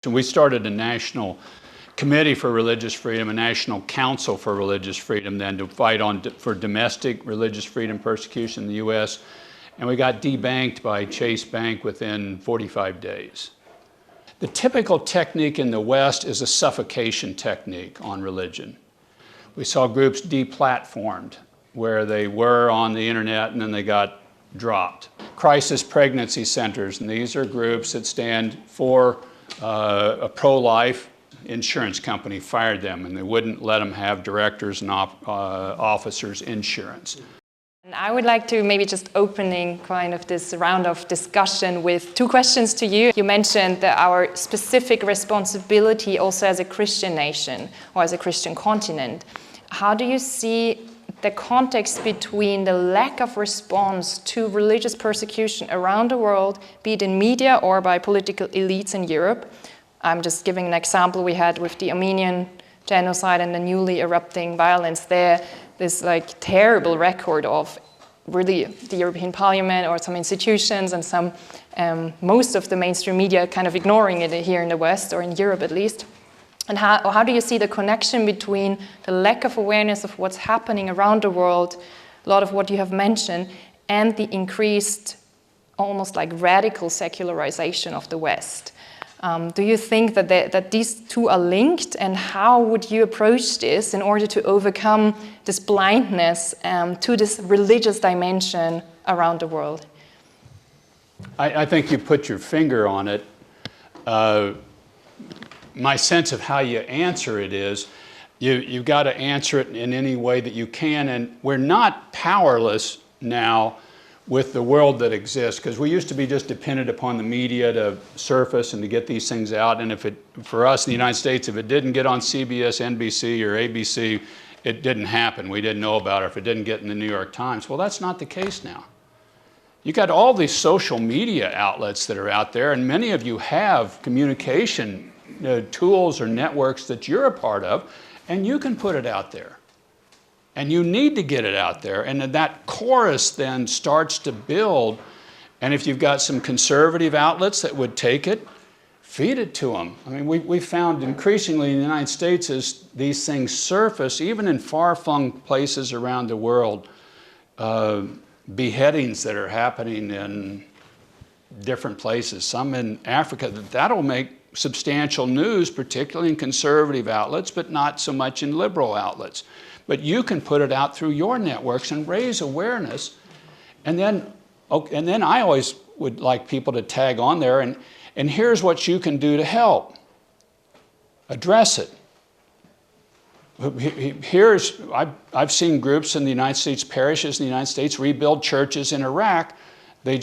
So we started a national committee for religious freedom, a national council for religious freedom, then to fight for domestic religious freedom persecution in the U.S. And we got debanked by Chase Bank within 45 days. The typical technique in the West is a suffocation technique on religion. We saw groups deplatformed, where they were on the internet and then they got dropped. Crisis pregnancy centers, and these are groups that stand for a pro-life insurance company fired them, and they wouldn't let them have directors and officers insurance. And I would like to maybe just opening kind of this round of discussion with two questions to you. You mentioned that our specific responsibility also as a Christian nation or as a Christian continent. How do you see the context between the lack of response to religious persecution around the world, be it in media or by political elites in Europe? I'm just giving an example we had with the Armenian genocide and the newly erupting violence there. This terrible record of really the European Parliament or some institutions and some most of the mainstream media kind of ignoring it here in the West or in Europe at least. And how do you see the connection between the lack of awareness of what's happening around the world, a lot of what you have mentioned, and the increased, almost like radical secularization of the West? Do you think that these two are linked, and how would you approach this in order to overcome this blindness to this religious dimension around the world? I think you put your finger on it. My sense of how you answer it is you've got to answer it in any way that you can, and we're not powerless now with the world that exists, because we used to be just dependent upon the media to surface and to get these things out, and for us in the United States, if it didn't get on CBS, NBC, or ABC, it didn't happen. We didn't know about it. If it didn't get in the New York Times. Well, that's not the case now. You got all these social media outlets that are out there, and many of you have communication tools or networks that you're a part of, and you can put it out there. And you need to get it out there, and that chorus then starts to build. And if you've got some conservative outlets that would take it, feed it to them. I mean, we found increasingly in the United States as these things surface, even in far-flung places around the world, beheadings that are happening in different places, some in Africa, that'll make substantial news, particularly in conservative outlets, but not so much in liberal outlets. But you can put it out through your networks and raise awareness. And then I always would like people to tag on there, and here's what you can do to help. Address it. I've seen groups in the United States, parishes in the United States, rebuild churches in Iraq. They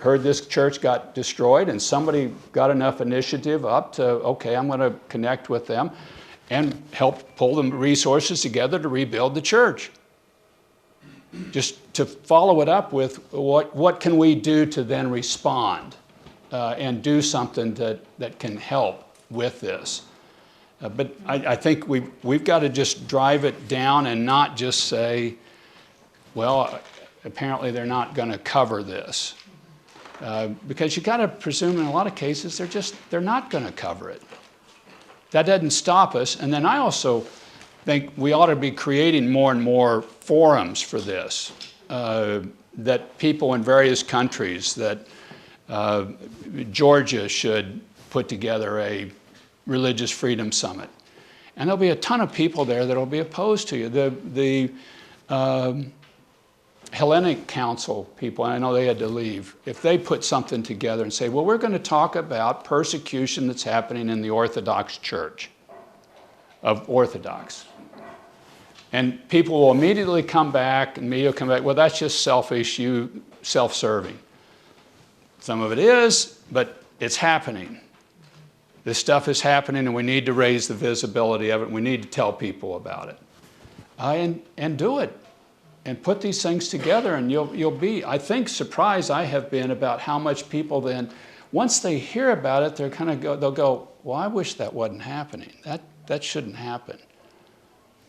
heard this church got destroyed, and somebody got enough initiative up to, okay, I'm going to connect with them and help pull the resources together to rebuild the church. Just to follow it up with what can we do to then respond and do something that can help with this. But I think we've got to just drive it down and not just say, well, apparently they're not going to cover this. Because you got to presume in a lot of cases they're not going to cover it. That doesn't stop us. And then I also think we ought to be creating more and more forums for this, that people in various countries, that Georgia should put together a religious freedom summit. And there'll be a ton of people there that'll be opposed to you. The Hellenic Council people, and I know they had to leave, if they put something together and say, well, we're going to talk about persecution that's happening in the Orthodox Church of Orthodox. And people will immediately come back, and media will come back, well, that's just selfish, self-serving. Some of it is, but it's happening. This stuff is happening, and we need to raise the visibility of it, and we need to tell people about it. And do it. And put these things together, and you'll be, I think, surprised I have been about how much people then, once they hear about it, they'll go, well, I wish that wasn't happening. That shouldn't happen.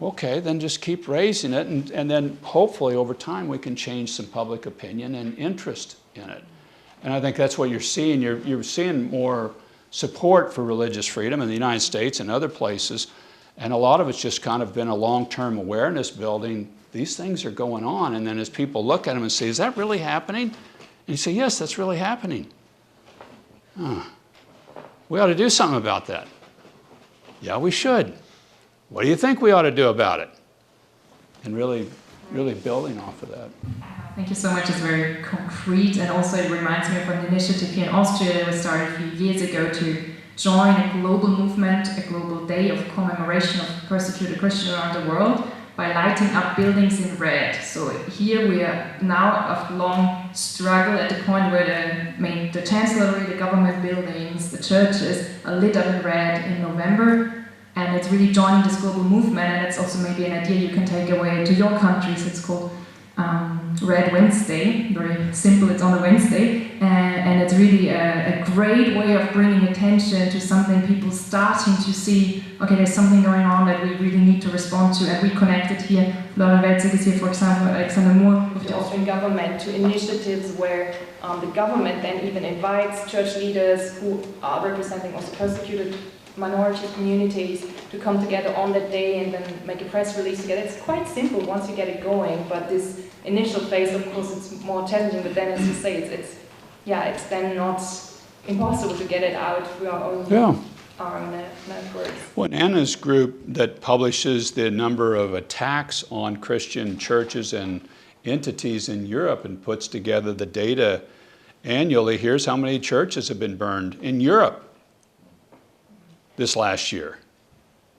Okay, then just keep raising it, and then hopefully over time we can change some public opinion and interest in it. And I think that's what you're seeing. You're seeing more support for religious freedom in the United States and other places. And a lot of it's just kind of been a long-term awareness building. These things are going on. And then as people look at them and say, is that really happening? And you say, yes, that's really happening. We ought to do something about that. Yeah, we should. What do you think we ought to do about it? And really building off of that. Thank you so much. It's very concrete, and also it reminds me of an initiative here in Austria that was started a few years ago to join a global movement, a global day of commemoration of persecuted Christians around the world by lighting up buildings in red. So here we are now, after long struggle, at the point where the chancellery, the government buildings, the churches are lit up in red in November. And it's really joining this global movement, and it's also maybe an idea you can take away to your countries. It's called Red Wednesday, very simple, it's on a Wednesday, and it's really a great way of bringing attention to something people starting to see, okay, there's something going on that we really need to respond to, and we connected here, Laura Welzig is here, for example, Alexander Moore, with the Austrian government, to initiatives where the government then even invites church leaders who are representing also persecuted minority communities to come together on that day and then make a press release together. It's quite simple once you get it going, but this initial phase, of course, it's more challenging, but then, as you say, it's then not impossible to get it out through our own networks. Well, Anna's group that publishes the number of attacks on Christian churches and entities in Europe and puts together the data annually, here's how many churches have been burned in Europe this last year.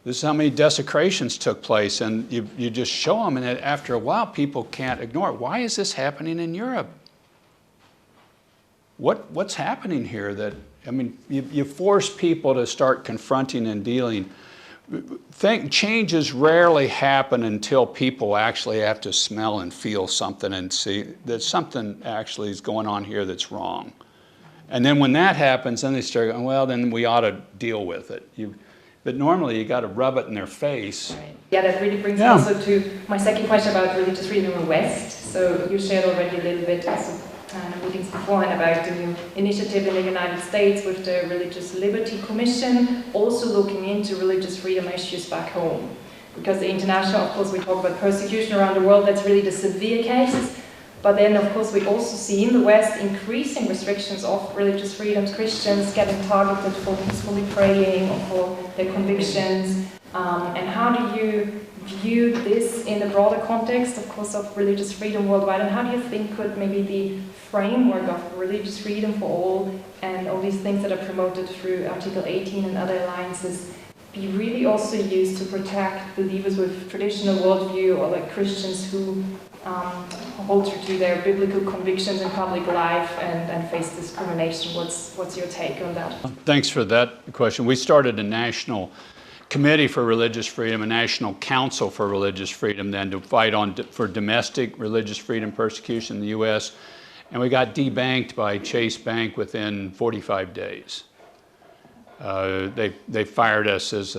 This is how many desecrations took place, and you just show them, and after a while people can't ignore it. Why is this happening in Europe? What's happening here? That, I mean, you force people to start confronting and dealing. Changes rarely happen until people actually have to smell and feel something and see that something actually is going on here that's wrong. And then when that happens, then they start going, well, then we ought to deal with it. But normally you got to rub it in their face. Right. Yeah, that really brings me also to my second question about religious freedom in the West. So you shared already a little bit also meetings beforehand about the new initiative in the United States with the Religious Liberty Commission, also looking into religious freedom issues back home. Because the international, of course, we talk about persecution around the world, that's really the severe cases. But then, of course, we also see in the West increasing restrictions of religious freedoms, Christians getting targeted for peacefully praying or for their convictions. And how do you view this in the broader context, of course, of religious freedom worldwide? And how do you think could maybe the framework of religious freedom for all and all these things that are promoted through Article 18 and other alliances be really also used to protect believers with traditional worldview, or like Christians who hold true to their biblical convictions in public life and face discrimination? What's your take on that? Thanks for that question. We started a national committee for religious freedom, a national council for religious freedom, then to fight for domestic religious freedom persecution in the U.S. And we got debanked by Chase Bank within 45 days. They fired us as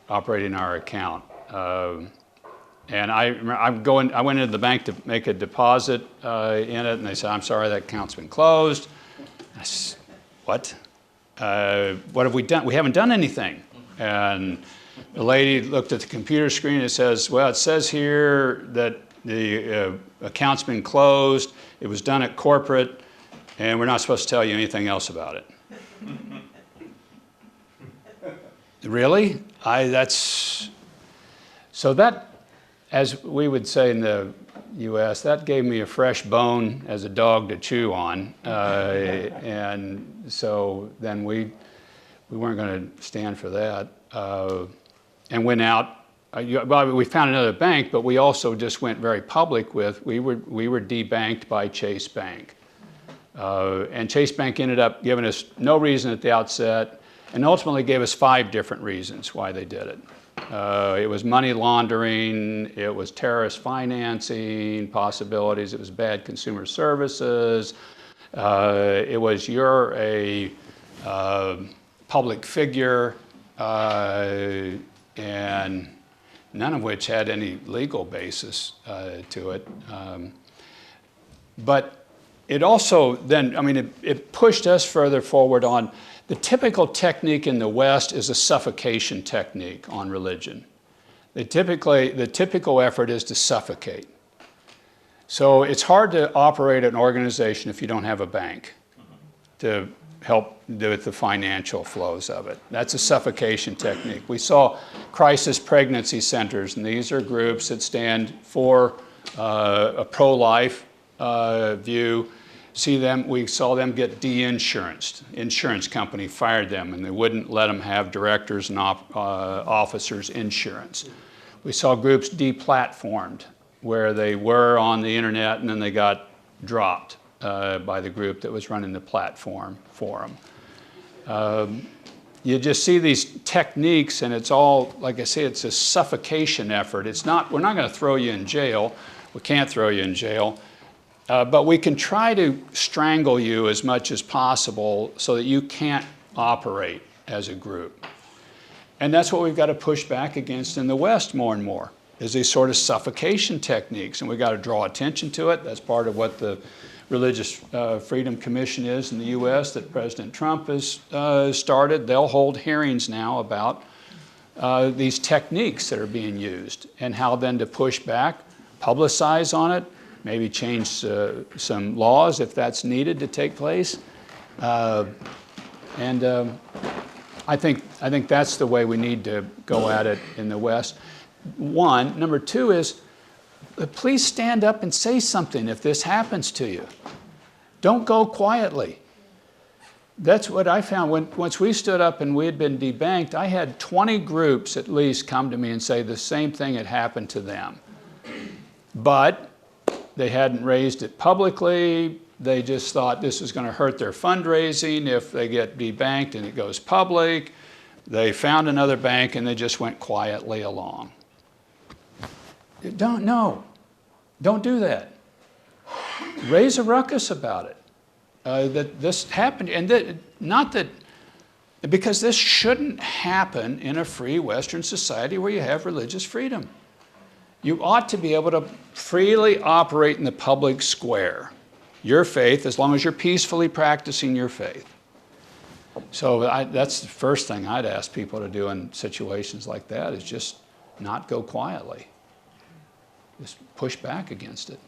operating our account. And I went into the bank to make a deposit in it, and they said, I'm sorry, that account's been closed. I said, what? What have we done? We haven't done anything. And the lady looked at the computer screen and it says, well, it says here that the account's been closed, it was done at corporate, and we're not supposed to tell you anything else about it. Really? So that, as we would say in the U.S., that gave me a fresh bone as a dog to chew on. And so then we weren't going to stand for that. And went out. We found another bank, but we also just went very public with, we were debanked by Chase Bank. And Chase Bank ended up giving us no reason at the outset, and ultimately gave us 5 different reasons why they did it. It was money laundering, it was terrorist financing possibilities, it was bad consumer services, it was you're a public figure, and none of which had any legal basis to it. But it also then, I mean, it pushed us further forward on the typical technique in the West is a suffocation technique on religion. The typical effort is to suffocate. So it's hard to operate an organization if you don't have a bank to help with the financial flows of it. That's a suffocation technique. We saw crisis pregnancy centers, and these are groups that stand for a pro-life view. We saw them get de-insuranced. Insurance company fired them, and they wouldn't let them have directors and officers insurance. We saw groups deplatformed, where they were on the internet and then they got dropped by the group that was running the platform for them. You just see these techniques, and it's all, like I say, it's a suffocation effort. We're not going to throw you in jail. We can't throw you in jail. But we can try to strangle you as much as possible so that you can't operate as a group. And that's what we've got to push back against in the West more and more, is these sort of suffocation techniques. And we've got to draw attention to it. That's part of what the Religious Freedom Commission is in the U.S. that President Trump has started. They'll hold hearings now about these techniques that are being used and how then to push back, publicize on it, maybe change some laws if that's needed to take place. I think that's the way we need to go at it in the West. One. Number two is, please stand up and say something if this happens to you. Don't go quietly. That's what I found. Once we stood up and we had been debanked, I had 20 groups at least come to me and say the same thing had happened to them. But they hadn't raised it publicly. They just thought this is going to hurt their fundraising if they get debanked and it goes public. They found another bank and they just went quietly along. Don't do that. Raise a ruckus about it. That this happened, and because this shouldn't happen in a free Western society where you have religious freedom. You ought to be able to freely operate in the public square, your faith, as long as you're peacefully practicing your faith. So that's the first thing I'd ask people to do in situations like that, is just not go quietly. Just push back against it.